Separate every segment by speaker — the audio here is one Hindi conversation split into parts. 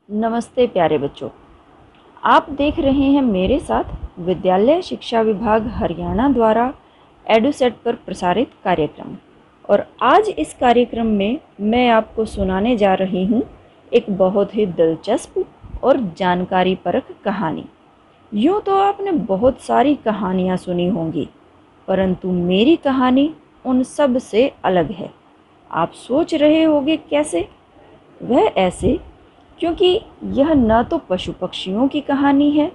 Speaker 1: नमस्ते प्यारे बच्चों, आप देख रहे हैं मेरे साथ विद्यालय शिक्षा विभाग हरियाणा द्वारा एडुसेट पर प्रसारित कार्यक्रम। और आज इस कार्यक्रम में मैं आपको सुनाने जा रही हूँ एक बहुत ही दिलचस्प और जानकारी परक कहानी। यूँ तो आपने बहुत सारी कहानियाँ सुनी होंगी, परंतु मेरी कहानी उन सब से अलग है। आप सोच रहे होंगे कैसे? वह ऐसे क्योंकि यह न तो पशु पक्षियों की कहानी है,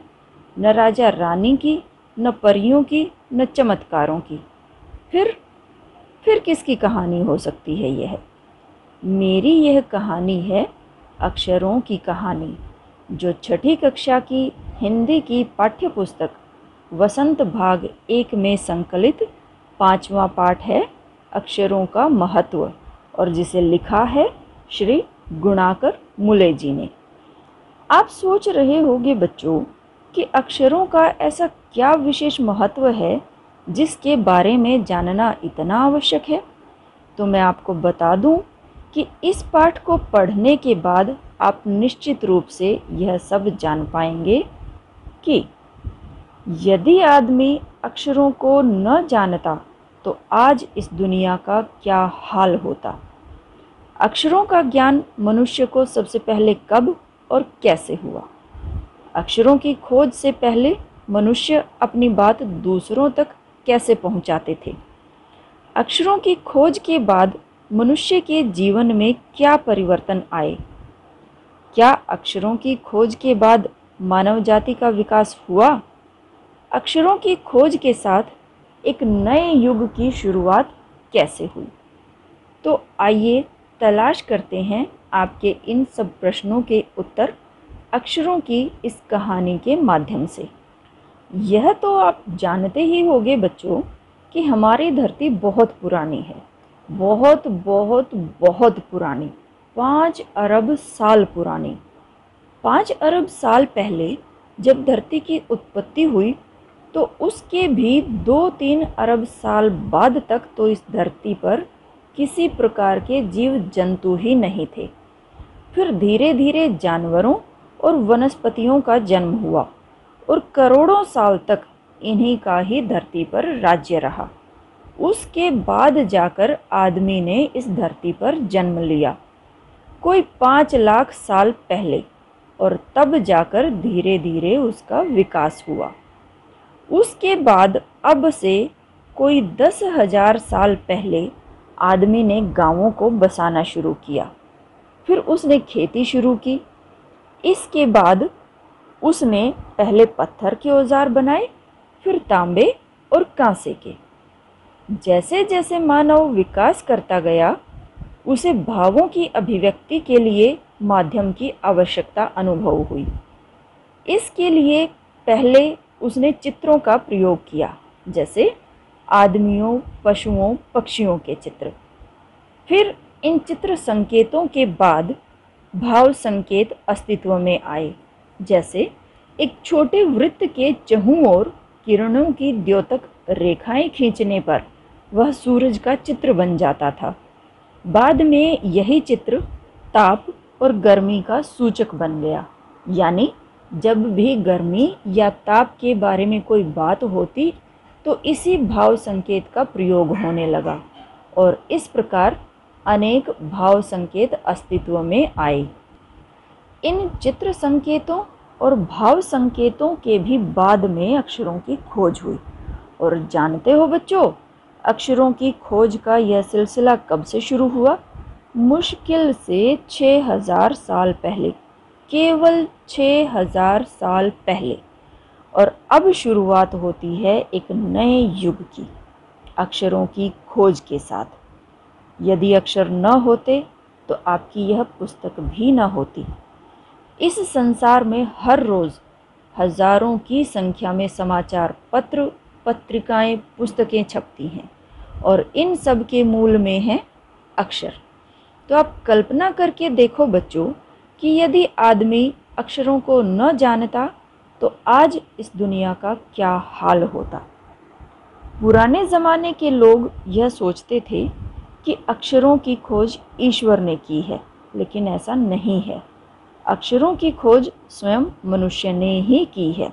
Speaker 1: न राजा रानी की, न परियों की, न चमत्कारों की। फिर किसकी कहानी हो सकती है यह? मेरी यह कहानी है अक्षरों की कहानी, जो छठी कक्षा की हिंदी की पाठ्य पुस्तक वसंत भाग 1 में संकलित 5वां पाठ है, अक्षरों का महत्व, और जिसे लिखा है श्री गुणाकर मुले जी ने। आप सोच रहे होंगे बच्चों कि अक्षरों का ऐसा क्या विशेष महत्व है जिसके बारे में जानना इतना आवश्यक है। तो मैं आपको बता दूं कि इस पाठ को पढ़ने के बाद आप निश्चित रूप से यह सब जान पाएंगे कि यदि आदमी अक्षरों को न जानता तो आज इस दुनिया का क्या हाल होता। अक्षरों का ज्ञान मनुष्य को सबसे पहले कब और कैसे हुआ? अक्षरों की खोज से पहले मनुष्य अपनी बात दूसरों तक कैसे पहुंचाते थे? अक्षरों की खोज के बाद मनुष्य के जीवन में क्या परिवर्तन आए? क्या अक्षरों की खोज के बाद मानव जाति का विकास हुआ? अक्षरों की खोज के साथ एक नए युग की शुरुआत कैसे हुई? तो आइए तलाश करते हैं आपके इन सब प्रश्नों के उत्तर अक्षरों की इस कहानी के माध्यम से। यह तो आप जानते ही होंगे बच्चों कि हमारी धरती बहुत पुरानी है, बहुत बहुत बहुत पुरानी, 5 अरब साल पुरानी। 5 अरब साल पहले जब धरती की उत्पत्ति हुई तो उसके भी 2-3 अरब साल बाद तक तो इस धरती पर किसी प्रकार के जीव जंतु ही नहीं थे। फिर धीरे धीरे जानवरों और वनस्पतियों का जन्म हुआ और करोड़ों साल तक इन्हीं का ही धरती पर राज्य रहा। उसके बाद जाकर आदमी ने इस धरती पर जन्म लिया, कोई 5 लाख साल पहले, और तब जाकर धीरे धीरे उसका विकास हुआ। उसके बाद अब से कोई 10,000 साल पहले आदमी ने गांवों को बसाना शुरू किया। फिर उसने खेती शुरू की। इसके बाद उसने पहले पत्थर के औजार बनाए, फिर तांबे और कांसे के। जैसे जैसे मानव विकास करता गया, उसे भावों की अभिव्यक्ति के लिए माध्यम की आवश्यकता अनुभव हुई। इसके लिए पहले उसने चित्रों का प्रयोग किया, जैसे आदमियों, पशुओं, पक्षियों के चित्र। फिर इन चित्र संकेतों के बाद भाव संकेत अस्तित्व में आए, जैसे एक छोटे वृत्त के चहुं ओर किरणों की द्योतक रेखाएं खींचने पर वह सूरज का चित्र बन जाता था। बाद में यही चित्र ताप और गर्मी का सूचक बन गया, यानी जब भी गर्मी या ताप के बारे में कोई बात होती तो इसी भाव संकेत का प्रयोग होने लगा, और इस प्रकार अनेक भाव संकेत अस्तित्व में आए। इन चित्र संकेतों और भाव संकेतों के भी बाद में अक्षरों की खोज हुई। और जानते हो बच्चों, अक्षरों की खोज का यह सिलसिला कब से शुरू हुआ? मुश्किल से 6,000 साल पहले, केवल 6,000 साल पहले। और अब शुरुआत होती है एक नए युग की, अक्षरों की खोज के साथ। यदि अक्षर न होते तो आपकी यह पुस्तक भी न होती। इस संसार में हर रोज़ हजारों की संख्या में समाचार पत्र, पत्रिकाएं, पुस्तकें छपती हैं, और इन सब के मूल में है अक्षर। तो आप कल्पना करके देखो बच्चों कि यदि आदमी अक्षरों को न जानता तो आज इस दुनिया का क्या हाल होता। पुराने ज़माने के लोग यह सोचते थे कि अक्षरों की खोज ईश्वर ने की है, लेकिन ऐसा नहीं है। अक्षरों की खोज स्वयं मनुष्य ने ही की है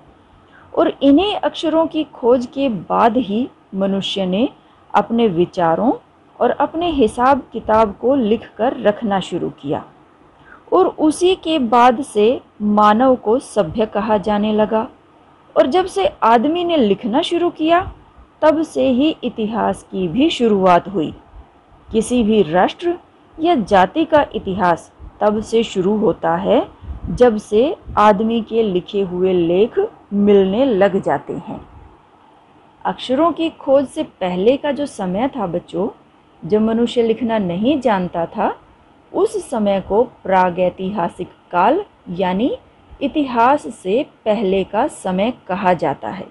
Speaker 1: और इन्हीं अक्षरों की खोज के बाद ही मनुष्य ने अपने विचारों और अपने हिसाब किताब को लिखकर रखना शुरू किया और उसी के बाद से मानव को सभ्य कहा जाने लगा। और जब से आदमी ने लिखना शुरू किया तब से ही इतिहास की भी शुरुआत हुई। किसी भी राष्ट्र या जाति का इतिहास तब से शुरू होता है जब से आदमी के लिखे हुए लेख मिलने लग जाते हैं। अक्षरों की खोज से पहले का जो समय था बच्चों, जब मनुष्य लिखना नहीं जानता था, उस समय को प्रागैतिहासिक काल यानी इतिहास से पहले का समय कहा जाता है।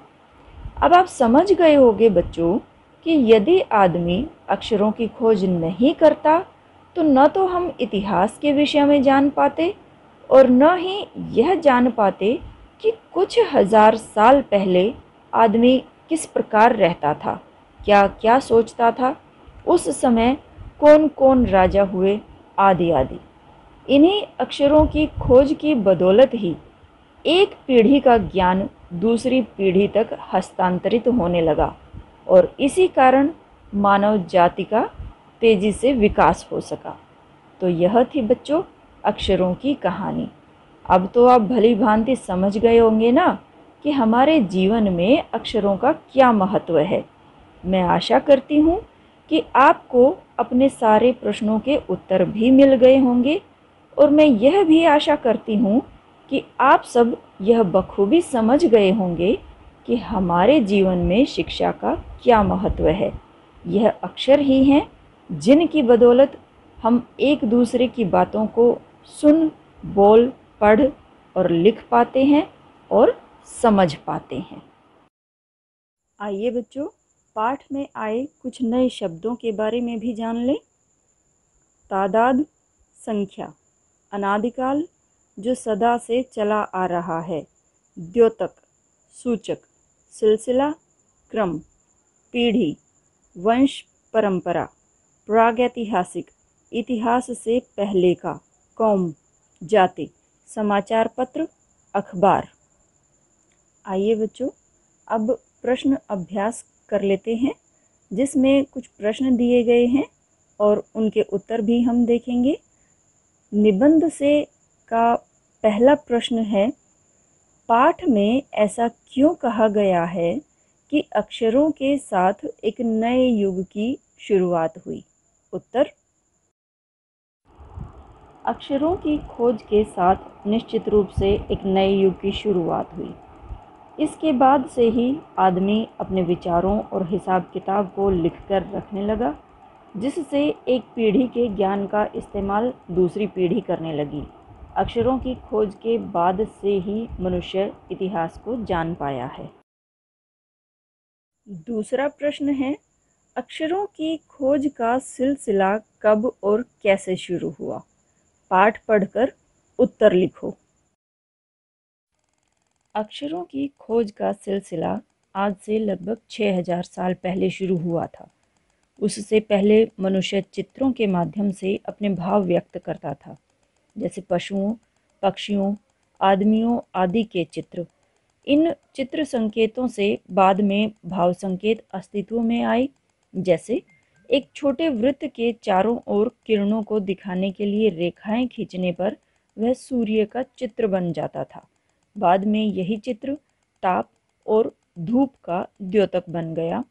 Speaker 1: अब आप समझ गए होंगे बच्चों कि यदि आदमी अक्षरों की खोज नहीं करता तो न तो हम इतिहास के विषय में जान पाते और न ही यह जान पाते कि कुछ हजार साल पहले आदमी किस प्रकार रहता था, क्या क्या सोचता था, उस समय कौन कौन राजा हुए, आदि आदि। इन्हीं अक्षरों की खोज की बदौलत ही एक पीढ़ी का ज्ञान दूसरी पीढ़ी तक हस्तांतरित होने लगा और इसी कारण मानव जाति का तेजी से विकास हो सका। तो यह थी बच्चों अक्षरों की कहानी। अब तो आप भली भांति समझ गए होंगे ना कि हमारे जीवन में अक्षरों का क्या महत्व है। मैं आशा करती हूँ कि आपको अपने सारे प्रश्नों के उत्तर भी मिल गए होंगे और मैं यह भी आशा करती हूँ कि आप सब यह बखूबी समझ गए होंगे कि हमारे जीवन में शिक्षा का क्या महत्व है। यह अक्षर ही हैं जिनकी बदौलत हम एक दूसरे की बातों को सुन, बोल, पढ़ और लिख पाते हैं और समझ पाते हैं। आइए बच्चों, पाठ में आए कुछ नए शब्दों के बारे में भी जान लें। तादाद, संख्या, अनादिकाल जो सदा से चला आ रहा है, द्योतक, सूचक, सिलसिला, क्रम, पीढ़ी, वंश परंपरा, प्रागैतिहासिक, इतिहास से पहले का, कौम, जाति, समाचार पत्र, अखबार। आइए बच्चों, अब प्रश्न अभ्यास कर लेते हैं जिसमें कुछ प्रश्न दिए गए हैं और उनके उत्तर भी हम देखेंगे। निबंध से का पहला प्रश्न है, पाठ में ऐसा क्यों कहा गया है कि अक्षरों के साथ एक नए युग की शुरुआत हुई? उत्तर, अक्षरों की खोज के साथ निश्चित रूप से एक नए युग की शुरुआत हुई। इसके बाद से ही आदमी अपने विचारों और हिसाब किताब को लिखकर रखने लगा, जिससे एक पीढ़ी के ज्ञान का इस्तेमाल दूसरी पीढ़ी करने लगी। अक्षरों की खोज के बाद से ही मनुष्य इतिहास को जान पाया है। दूसरा प्रश्न है, अक्षरों की खोज का सिलसिला कब और कैसे शुरू हुआ? पाठ पढ़कर उत्तर लिखो। अक्षरों की खोज का सिलसिला आज से लगभग 6000 साल पहले शुरू हुआ था। उससे पहले मनुष्य चित्रों के माध्यम से अपने भाव व्यक्त करता था, जैसे पशुओं, पक्षियों, आदमियों आदि के चित्र। इन चित्र संकेतों से बाद में भाव संकेत अस्तित्व में आए, जैसे एक छोटे वृत्त के चारों ओर किरणों को दिखाने के लिए रेखाएं खींचने पर वह सूर्य का चित्र बन जाता था। बाद में यही चित्र ताप और धूप का द्योतक बन गया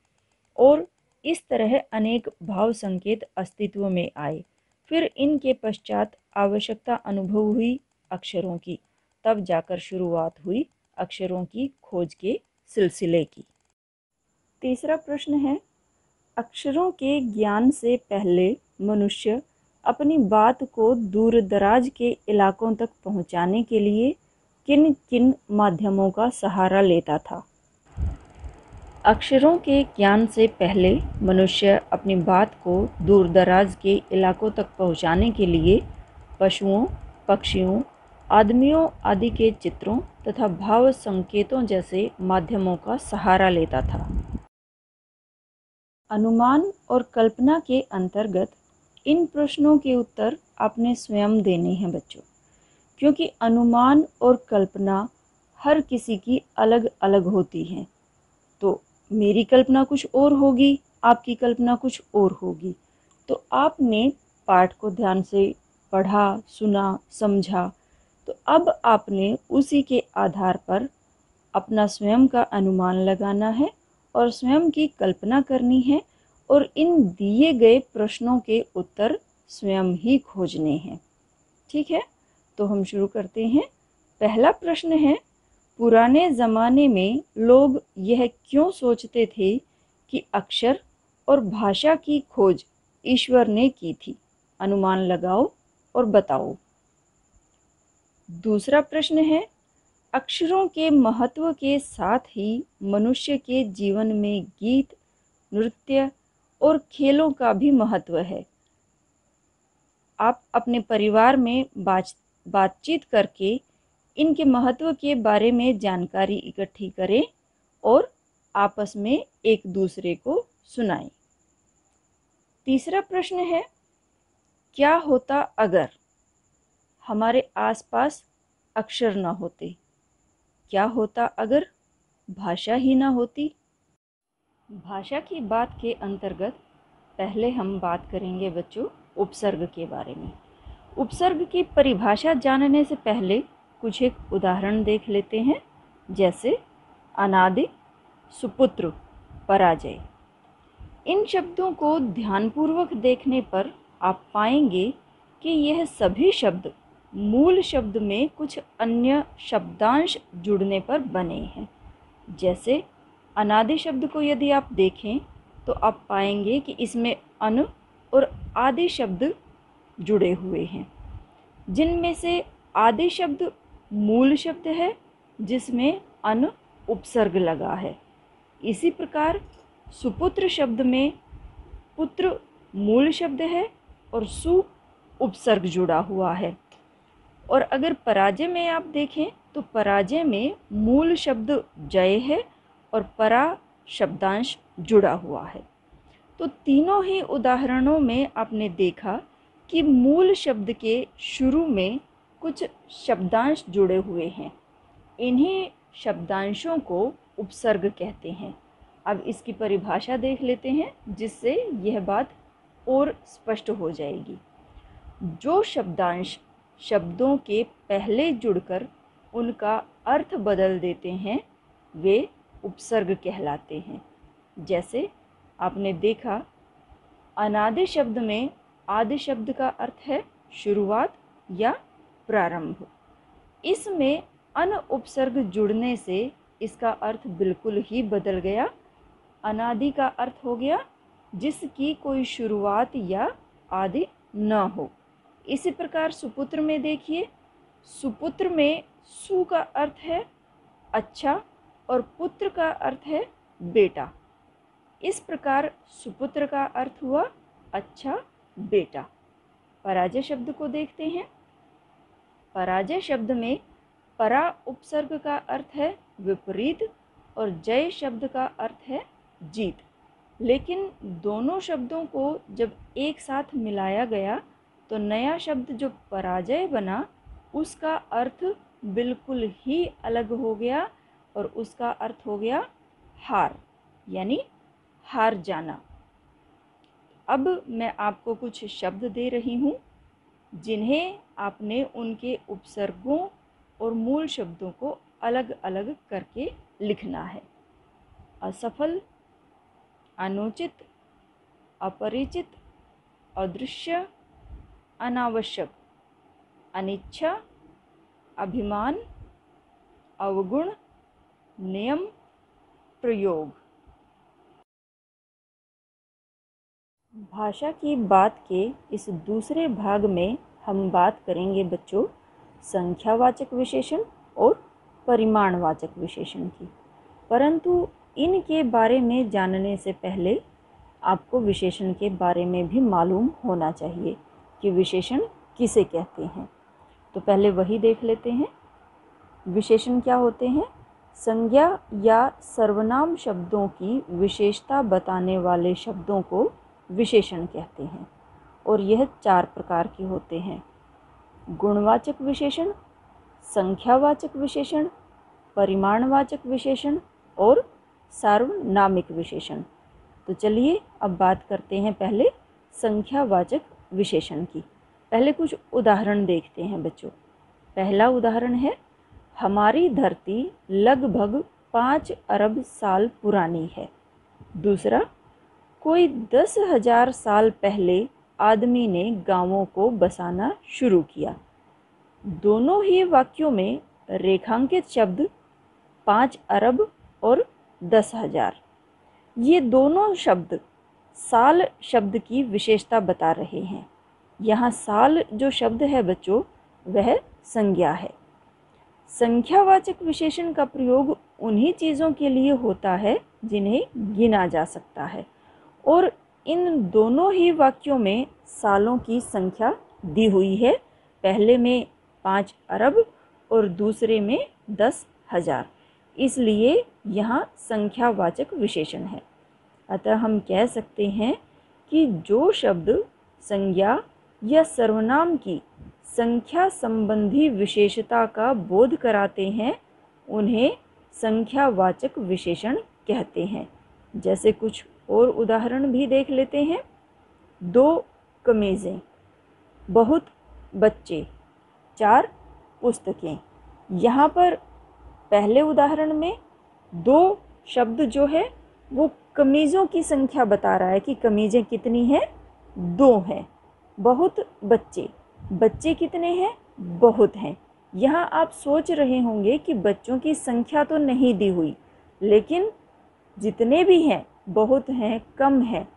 Speaker 1: और इस तरह अनेक भाव संकेत अस्तित्व में आए। फिर इनके पश्चात आवश्यकता अनुभव हुई अक्षरों की, तब जाकर शुरुआत हुई अक्षरों की खोज के सिलसिले की। तीसरा प्रश्न है, अक्षरों के ज्ञान से पहले मनुष्य अपनी बात को दूर दराज के इलाकों तक पहुंचाने के लिए किन किन माध्यमों का सहारा लेता था? अक्षरों के ज्ञान से पहले मनुष्य अपनी बात को दूर दराज के इलाकों तक पहुंचाने के लिए पशुओं, पक्षियों, आदमियों आदि के चित्रों तथा भाव संकेतों जैसे माध्यमों का सहारा लेता था। अनुमान और कल्पना के अंतर्गत इन प्रश्नों के उत्तर आपने स्वयं देने हैं बच्चों, क्योंकि अनुमान और कल्पना हर किसी की अलग अलग होती हैं। तो मेरी कल्पना कुछ और होगी, आपकी कल्पना कुछ और होगी। तो आपने पाठ को ध्यान से पढ़ा, सुना, समझा, तो अब आपने उसी के आधार पर अपना स्वयं का अनुमान लगाना है और स्वयं की कल्पना करनी है और इन दिए गए प्रश्नों के उत्तर स्वयं ही खोजने हैं। ठीक है, तो हम शुरू करते हैं। पहला प्रश्न है, पुराने ज़माने में लोग यह क्यों सोचते थे कि अक्षर और भाषा की खोज ईश्वर ने की थी? अनुमान लगाओ और बताओ। दूसरा प्रश्न है, अक्षरों के महत्व के साथ ही मनुष्य के जीवन में गीत, नृत्य और खेलों का भी महत्व है। आप अपने परिवार में बातचीत करके इनके महत्व के बारे में जानकारी इकट्ठी करें और आपस में एक दूसरे को सुनाएं। तीसरा प्रश्न है, क्या होता अगर हमारे आसपास अक्षर ना होते? क्या होता अगर भाषा ही ना होती? भाषा की बात के अंतर्गत पहले हम बात करेंगे बच्चों उपसर्ग के बारे में। उपसर्ग की परिभाषा जानने से पहले कुछ एक उदाहरण देख लेते हैं, जैसे अनादि, सुपुत्र, पराजय। इन शब्दों को ध्यानपूर्वक देखने पर आप पाएंगे कि यह सभी शब्द मूल शब्द में कुछ अन्य शब्दांश जुड़ने पर बने हैं। जैसे अनादि शब्द को यदि आप देखें तो आप पाएंगे कि इसमें अन और आदि शब्द जुड़े हुए हैं, जिनमें से आदि शब्द मूल शब्द है जिसमें अन उपसर्ग लगा है। इसी प्रकार सुपुत्र शब्द में पुत्र मूल शब्द है और सु उपसर्ग जुड़ा हुआ है। और अगर पराजय में आप देखें तो पराजय में मूल शब्द जय है और परा शब्दांश जुड़ा हुआ है। तो तीनों ही उदाहरणों में आपने देखा कि मूल शब्द के शुरू में कुछ शब्दांश जुड़े हुए हैं। इन्हीं शब्दांशों को उपसर्ग कहते हैं। अब इसकी परिभाषा देख लेते हैं, जिससे यह बात और स्पष्ट हो जाएगी। जो शब्दांश शब्दों के पहले जुड़कर उनका अर्थ बदल देते हैं वे उपसर्ग कहलाते हैं। जैसे आपने देखा, अनादि शब्द में आदि शब्द का अर्थ है शुरुआत या प्रारंभ। इसमें अन उपसर्ग जुड़ने से इसका अर्थ बिल्कुल ही बदल गया। अनादि का अर्थ हो गया जिसकी कोई शुरुआत या आदि न हो। इसी प्रकार सुपुत्र में देखिए, सुपुत्र में सु का अर्थ है अच्छा और पुत्र का अर्थ है बेटा। इस प्रकार सुपुत्र का अर्थ हुआ अच्छा बेटा। पराजय शब्द को देखते हैं। पराजय शब्द में परा उपसर्ग का अर्थ है विपरीत और जय शब्द का अर्थ है जीत। लेकिन दोनों शब्दों को जब एक साथ मिलाया गया तो नया शब्द जो पराजय बना उसका अर्थ बिल्कुल ही अलग हो गया और उसका अर्थ हो गया हार, यानी हार जाना। अब मैं आपको कुछ शब्द दे रही हूँ जिन्हें आपने उनके उपसर्गों और मूल शब्दों को अलग अलग करके लिखना है। असफल, अनुचित, अपरिचित, अदृश्य, अनावश्यक, अनिच्छा, अभिमान, अवगुण, नियम, प्रयोग। भाषा की बात के इस दूसरे भाग में हम बात करेंगे बच्चों संख्यावाचक विशेषण और परिमाणवाचक विशेषण की। परंतु इनके बारे में जानने से पहले आपको विशेषण के बारे में भी मालूम होना चाहिए कि विशेषण किसे कहते हैं। तो पहले वही देख लेते हैं। विशेषण क्या होते हैं? संज्ञा या सर्वनाम शब्दों की विशेषता बताने वाले शब्दों को विशेषण कहते हैं और यह 4 प्रकार के होते हैं। गुणवाचक विशेषण संख्यावाचक विशेषण, परिमाणवाचक विशेषण और सार्वनामिक विशेषण। तो चलिए अब बात करते हैं पहले संख्यावाचक विशेषण की। पहले कुछ उदाहरण देखते हैं बच्चों। पहला उदाहरण है, हमारी धरती लगभग 5 अरब साल पुरानी है। दूसरा, कोई 10,000 साल पहले आदमी ने गांवों को बसाना शुरू किया। दोनों ही वाक्यों में रेखांकित शब्द 5 अरब और 10,000, ये दोनों शब्द साल शब्द की विशेषता बता रहे हैं। यहाँ साल जो शब्द है बच्चों, वह संज्ञा है। संख्यावाचक विशेषण का प्रयोग उन्हीं चीज़ों के लिए होता है जिन्हें गिना जा सकता है, और इन दोनों ही वाक्यों में सालों की संख्या दी हुई है। पहले में 5 अरब और दूसरे में 10,000, इसलिए यहाँ संख्यावाचक विशेषण है। अतः हम कह सकते हैं कि जो शब्द संज्ञा या सर्वनाम की संख्या संबंधी विशेषता का बोध कराते हैं, उन्हें संख्यावाचक विशेषण कहते हैं। जैसे कुछ और उदाहरण भी देख लेते हैं। 2 कमीज़ें, बहुत बच्चे, 4 पुस्तकें। यहाँ पर पहले उदाहरण में 2 शब्द जो है वो कमीज़ों की संख्या बता रहा है कि कमीज़ें कितनी हैं, 2 हैं। बहुत बच्चे, बच्चे कितने हैं, बहुत हैं। यहाँ आप सोच रहे होंगे कि बच्चों की संख्या तो नहीं दी हुई, लेकिन जितने भी हैं, बहुत हैं, कम हैं,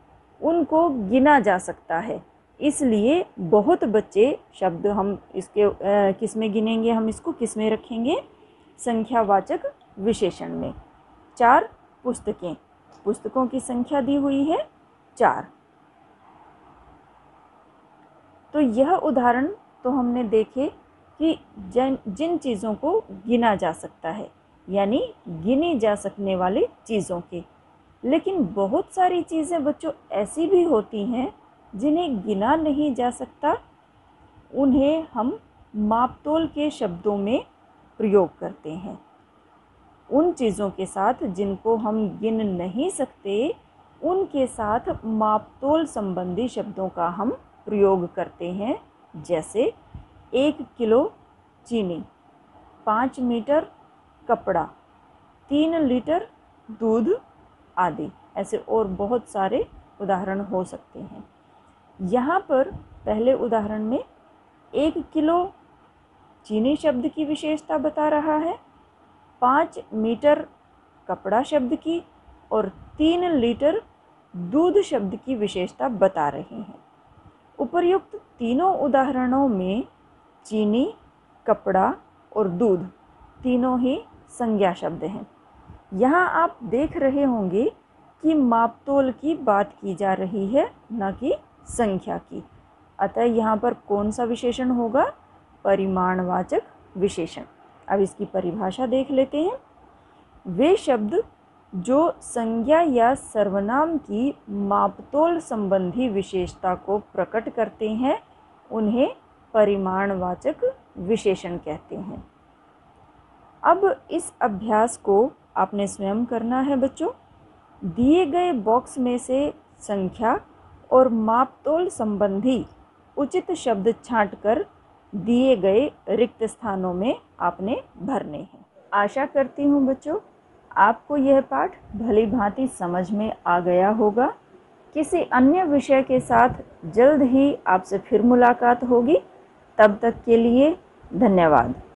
Speaker 1: उनको गिना जा सकता है। इसलिए बहुत बच्चे शब्द हम इसके किस में गिनेंगे, हम इसको किस में रखेंगे, संख्यावाचक विशेषण में। 4 पुस्तकें, पुस्तकों की संख्या दी हुई है 4। तो यह उदाहरण तो हमने देखे कि जिन चीज़ों को गिना जा सकता है, यानी गिनी जा सकने वाली चीज़ों के। लेकिन बहुत सारी चीज़ें बच्चों ऐसी भी होती हैं जिन्हें गिना नहीं जा सकता, उन्हें हम मापतोल के शब्दों में प्रयोग करते हैं। उन चीज़ों के साथ जिनको हम गिन नहीं सकते, उनके साथ मापतोल संबंधी शब्दों का हम प्रयोग करते हैं। जैसे 1 किलो चीनी, 5 मीटर कपड़ा, 3 लीटर दूध आदि। ऐसे और बहुत सारे उदाहरण हो सकते हैं। यहाँ पर पहले उदाहरण में 1 किलो चीनी शब्द की विशेषता बता रहा है, 5 मीटर कपड़ा शब्द की और 3 लीटर दूध शब्द की विशेषता बता रहे हैं। उपर्युक्त तीनों उदाहरणों में चीनी, कपड़ा और दूध तीनों ही संज्ञा शब्द हैं। यहाँ आप देख रहे होंगे कि मापतोल की बात की जा रही है, न कि संख्या की। अतः यहाँ पर कौन सा विशेषण होगा, परिमाणवाचक विशेषण। अब इसकी परिभाषा देख लेते हैं। वे शब्द जो संज्ञा या सर्वनाम की मापतोल संबंधी विशेषता को प्रकट करते हैं, उन्हें परिमाणवाचक विशेषण कहते हैं। अब इस अभ्यास को आपने स्वयं करना है बच्चों। दिए गए बॉक्स में से संख्या और मापतोल संबंधी उचित शब्द छांटकर दिए गए रिक्त स्थानों में आपने भरने हैं। आशा करती हूँ बच्चों आपको यह पाठ भली भांति समझ में आ गया होगा। किसी अन्य विषय के साथ जल्द ही आपसे फिर मुलाकात होगी। तब तक के लिए धन्यवाद।